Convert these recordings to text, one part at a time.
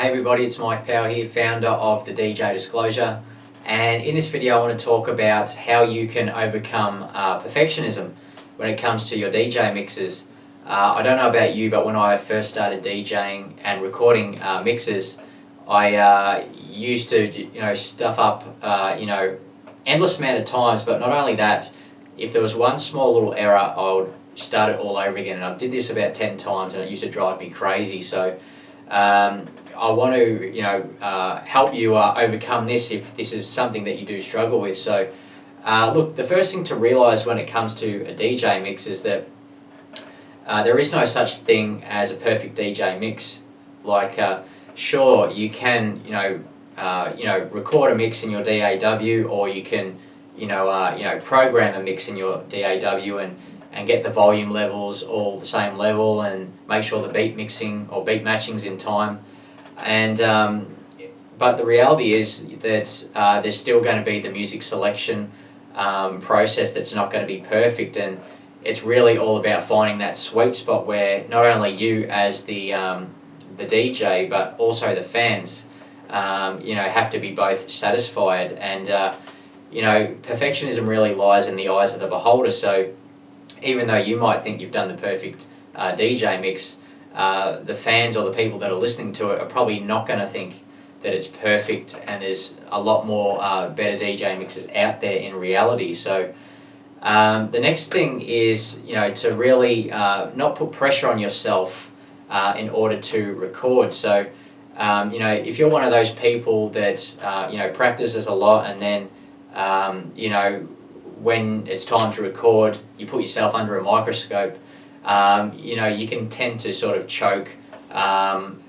Hey everybody, it's Mike Power here, founder of the DJ Disclosure, and in this video I want to talk about how you can overcome perfectionism when it comes to your DJ mixes. I don't know about you, but when I first started DJing and recording mixes, I used to stuff up endless amount of times, but not only that, if there was one small little error I would start it all over again, and I did this about 10 times and it used to drive me crazy. So I want to help you overcome this if this is something that you do struggle with. So look, the first thing to realize when it comes to a DJ mix is that there is no such thing as a perfect DJ mix. Like sure, you can record a mix in your DAW, or you can program a mix in your DAW and get the volume levels all the same level and make sure the beat mixing or beat matching's in time. And but the reality is that there's still going to be the music selection process that's not going to be perfect, and it's really all about finding that sweet spot where not only you as the DJ but also the fans have to be both satisfied. And perfectionism really lies in the eyes of the beholder. So even though you might think you've done the perfect DJ mix, the fans or the people that are listening to it are probably not going to think that it's perfect, and there's a lot more better DJ mixes out there in reality. So the next thing is to really not put pressure on yourself in order to record. So if you're one of those people that practices a lot, and then when it's time to record you put yourself under a microscope, you can tend to sort of choke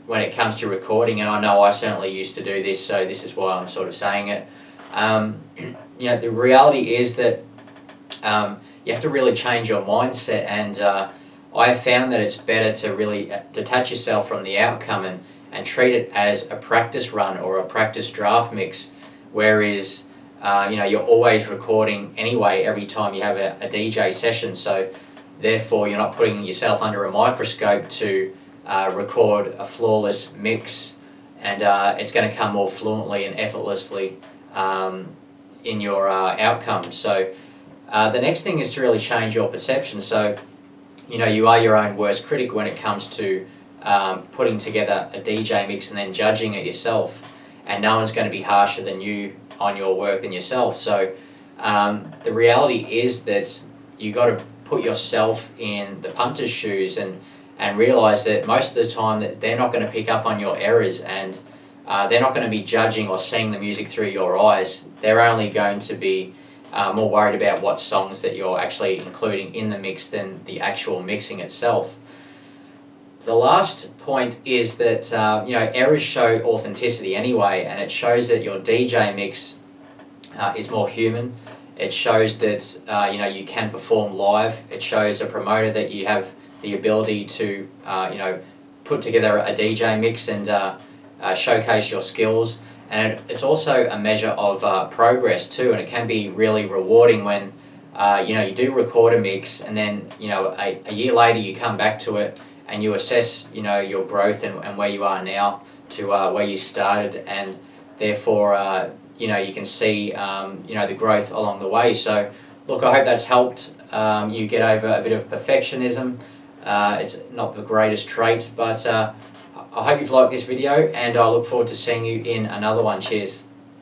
when it comes to recording, and I know I certainly used to do this, so this is why I'm sort of saying it. The reality is that you have to really change your mindset, and I have found that it's better to really detach yourself from the outcome and treat it as a practice run or a practice draft mix, whereas you're always recording anyway every time you have a DJ session. So therefore you're not putting yourself under a microscope to record a flawless mix, and it's going to come more fluently and effortlessly in your outcome. So the next thing is to really change your perception. So you are your own worst critic when it comes to putting together a DJ mix and then judging it yourself, and no one's going to be harsher than you on your work than yourself. So the reality is that you got to put yourself in the punter's shoes and realize that most of the time that they're not going to pick up on your errors, and they're not going to be judging or seeing the music through your eyes. They're only going to be more worried about what songs that you're actually including in the mix than the actual mixing itself. The last point is that errors show authenticity anyway, and it shows that your DJ mix is more human. It shows that you can perform live. It shows a promoter that you have the ability to put together a DJ mix and showcase your skills. And it's also a measure of progress too, and it can be really rewarding when you do record a mix, and then a year later you come back to it and you assess your growth and where you are now to where you started, and therefore you can see the growth along the way. So look, I hope that's helped you get over a bit of perfectionism. It's not the greatest trait, but I hope you've liked this video, and I look forward to seeing you in another one. Cheers.